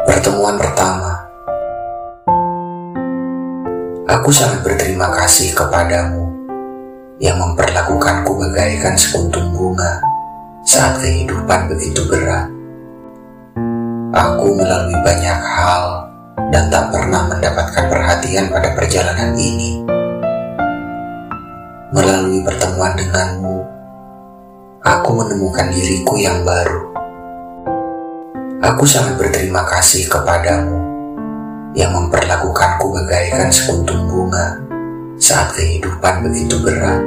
Pertemuan pertama. Aku sangat berterima kasih kepadamu yang memperlakukanku bagaikan sekuntum bunga saat kehidupan begitu berat. Aku melalui banyak hal dan tak pernah mendapatkan perhatian pada perjalanan ini. Melalui pertemuan denganmu, aku menemukan diriku yang baru. Aku sangat berterima kasih kepadamu yang memperlakukanku bagaikan sekuntum bunga saat kehidupan begitu berat.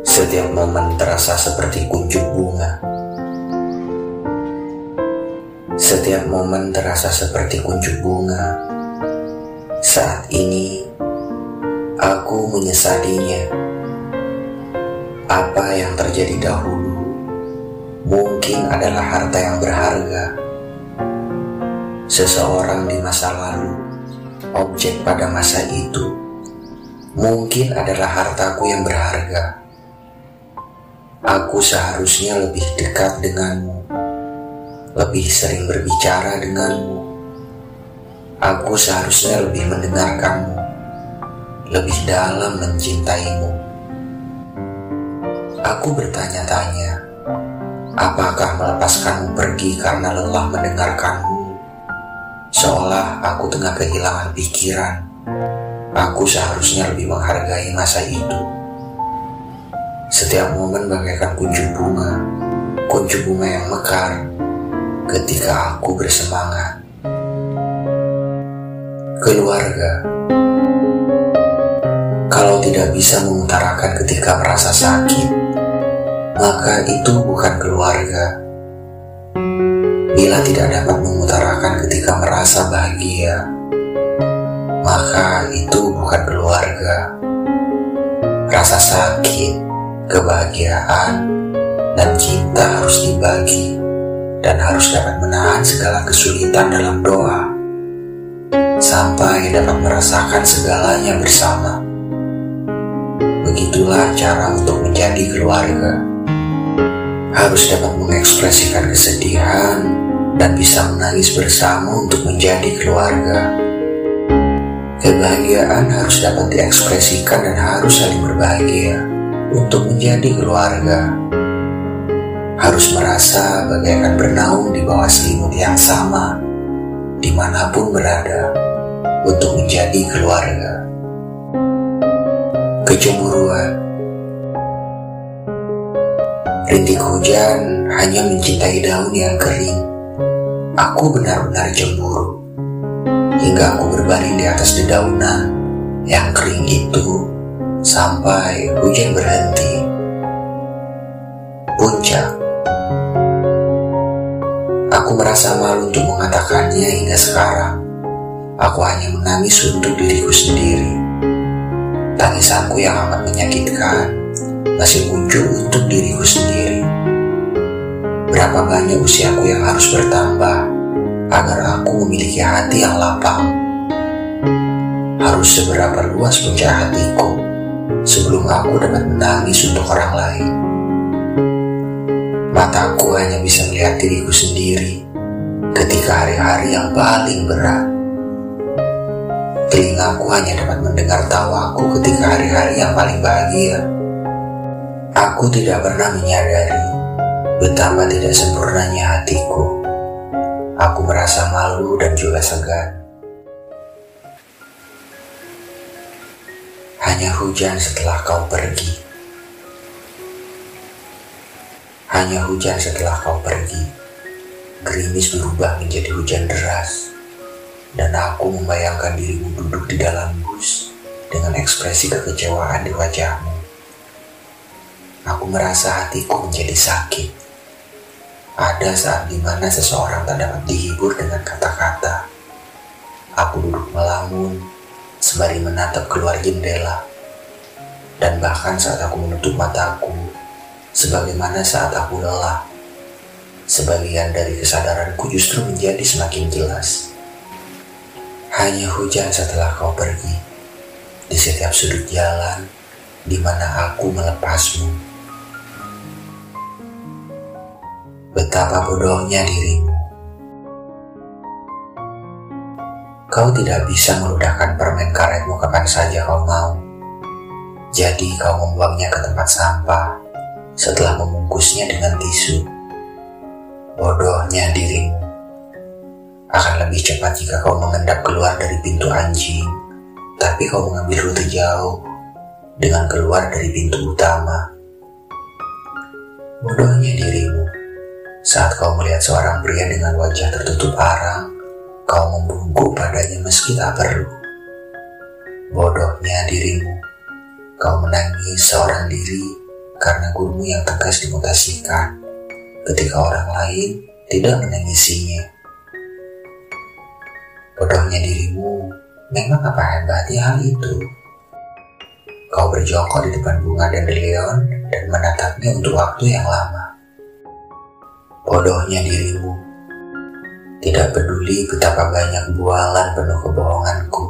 Setiap momen terasa seperti kuncup bunga. Setiap momen terasa seperti kuncup bunga. Saat ini, aku menyesalinya. Apa yang terjadi dahulu mungkin adalah harta yang berharga. Seseorang di masa lalu, objek pada masa itu, mungkin adalah hartaku yang berharga. Aku seharusnya lebih dekat denganmu, lebih sering berbicara denganmu. Aku seharusnya lebih mendengarkanmu, lebih dalam mencintaimu. Aku bertanya-tanya, apakah melepaskanmu pergi karena lelah mendengarkanmu? Seolah aku tengah kehilangan pikiran. Aku seharusnya lebih menghargai masa itu. Setiap momen bagaikan kuncup bunga yang mekar ketika aku bersemangat. Keluarga. Kalau tidak bisa mengutarakan ketika merasa sakit, maka itu bukan keluarga. Bila tidak dapat mengutarakan ketika merasa bahagia, maka itu bukan keluarga. Rasa sakit, kebahagiaan, dan cinta harus dibagi dan harus dapat menahan segala kesulitan dalam doa sampai dapat merasakan segalanya bersama. Begitulah cara untuk menjadi keluarga. Harus dapat mengekspresikan kesedihan dan bisa menangis bersama untuk menjadi keluarga. Kebahagiaan harus dapat diekspresikan dan harus saling berbahagia untuk menjadi keluarga. Harus merasa bagaikan bernaung di bawah selimut yang sama dimanapun berada untuk menjadi keluarga. Kecemburuan. Rintik hujan hanya mencintai daun yang kering. Aku benar-benar cemburu hingga aku berbaring di atas dedaunan yang kering itu sampai hujan berhenti. Puncak. Aku merasa malu untuk mengatakannya hingga sekarang. Aku hanya menangis untuk diriku sendiri. Tangisanku yang amat menyakitkan masih muncul untuk diriku sendiri. Berapa banyak usiaku yang harus bertambah agar aku memiliki hati yang lapang? Harus seberapa luas puncak hatiku sebelum aku dapat menangis untuk orang lain? Mataku hanya bisa melihat diriku sendiri ketika hari-hari yang paling berat. Telingaku hanya dapat mendengar tawaku ketika hari-hari yang paling bahagia. Aku tidak pernah menyadari betapa tidak sempurnanya hatiku. Aku merasa malu dan juga segan. Hanya hujan setelah kau pergi. Hanya hujan setelah kau pergi. Gerimis berubah menjadi hujan deras. Dan aku membayangkan dirimu duduk di dalam bus dengan ekspresi kekecewaan di wajahmu. Aku merasa hatiku menjadi sakit. Ada saat dimana seseorang tak dapat dihibur dengan kata-kata. Aku duduk melamun sembari menatap keluar jendela. Dan bahkan saat aku menutup mataku, sebagaimana saat aku lelah, sebagian dari kesadaranku justru menjadi semakin jelas. Hanya hujan setelah kau pergi. di setiap sudut jalan di mana aku melepasmu. Betapa bodohnya dirimu. Kau tidak bisa meludahkan permen karetmu kapan saja kau mau. Jadi kau membuangnya ke tempat sampah setelah membungkusnya dengan tisu. Bodohnya dirimu. Akan lebih cepat jika kau mengendap keluar dari pintu anjing, tapi kau mengambil rute jauh dengan keluar dari pintu utama. Bodohnya dirimu. Saat kau melihat seorang pria dengan wajah tertutup arang, kau membungkuk padanya meski tak perlu. Bodohnya dirimu. Kau menangis seorang diri karena gurumu yang tegas dimutasikan, ketika orang lain tidak menangisinya. Bodohnya dirimu, memang apa hebatnya hal itu? Kau berjongkok di depan bunga dandelion dan menatapnya untuk waktu yang lama. Bodohnya dirimu, tidak peduli betapa banyak bualan penuh kebohonganku,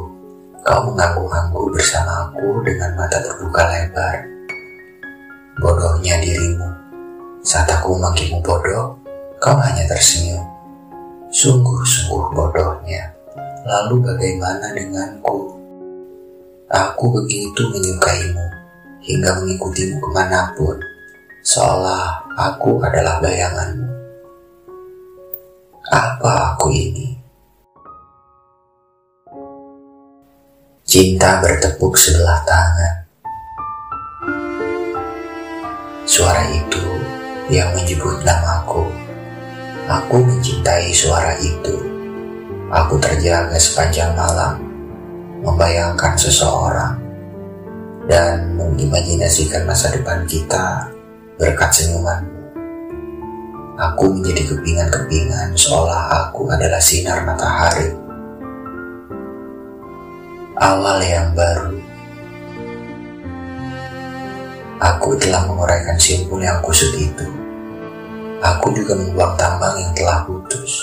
kau mengangguk-angguk bersama aku dengan mata terbuka lebar. Bodohnya dirimu, saat aku memanggilmu bodoh, kau hanya tersenyum. Sungguh-sungguh bodohnya. Lalu bagaimana denganku? Aku begitu menyukaimu, hingga mengikutimu kemanapun, seolah aku adalah bayanganmu. Apa aku ini? Cinta bertepuk sebelah tangan. Suara itu yang menyebut namaku. Aku mencintai suara itu. Aku terjaga sepanjang malam, membayangkan seseorang, dan mengimajinasikan masa depan kita berkat senyumanmu. Aku menjadi kepingan-kepingan seolah aku adalah sinar matahari. Awal yang baru. Aku telah menguraikan simpul yang kusut itu. Aku juga membuang tambang yang telah putus.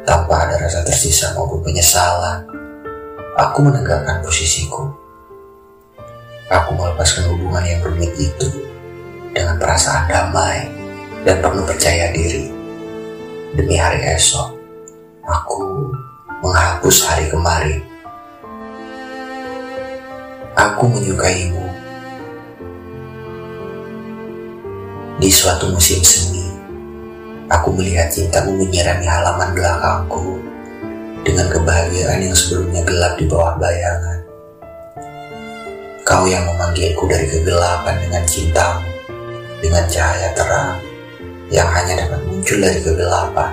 Tanpa ada rasa tersisa maupun penyesalan, aku menegakkan posisiku. Aku melepaskan hubungan yang rumit itu dengan perasaan damai dan penuh percaya diri. Demi hari esok, aku menghapus hari kemarin. Aku menyukaimu. Di suatu musim semi, aku melihat cintamu menyirami halaman belakangku dengan kebahagiaan yang sebelumnya gelap di bawah bayangan. Kau yang memanggilku dari kegelapan dengan cintamu, dengan cahaya terang yang hanya dapat muncul dari kegelapan.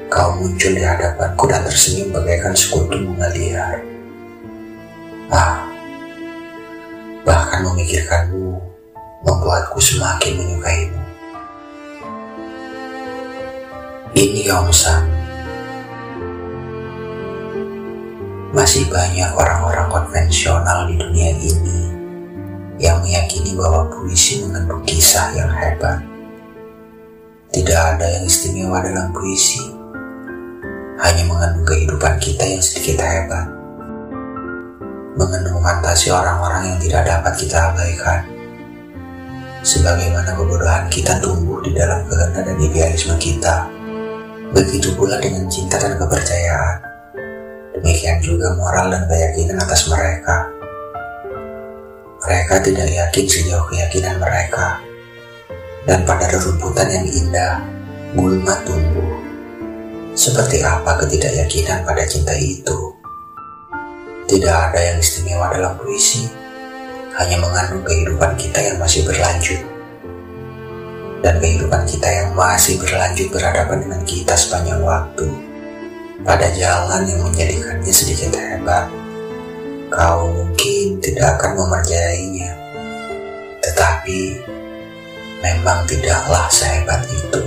Kau muncul di hadapanku dan tersenyum bagaikan sekutu bunga liar. Bahkan memikirkanmu membuatku semakin menyukaimu. Ini Yongsan. Masih banyak orang-orang konvensional di dunia ini yang meyakini bahwa puisi mengandung kisah yang hebat. Tidak ada yang istimewa dalam puisi, hanya mengandung kehidupan kita yang sedikit hebat, mengandung fantasi orang-orang yang tidak dapat kita abaikan. Sebagaimana kebodohan kita tumbuh di dalam kehendak dan idealisme kita, begitu pula dengan cinta dan kepercayaan. Demikian juga moral dan keyakinan atas mereka. Mereka tidak yakin sejauh keyakinan mereka. Dan pada rerumputan yang indah, gulma tumbuh. Seperti apa ketidakyakinan pada cinta itu? Tidak ada yang istimewa dalam puisi, hanya mengandung kehidupan kita yang masih berlanjut. Dan kehidupan kita yang masih berlanjut berhadapan dengan kita sepanjang waktu, pada jalan yang menjadikannya sedikit hebat. Kau mungkin tidak akan memercayainya, tetapi memang tidaklah sehebat itu.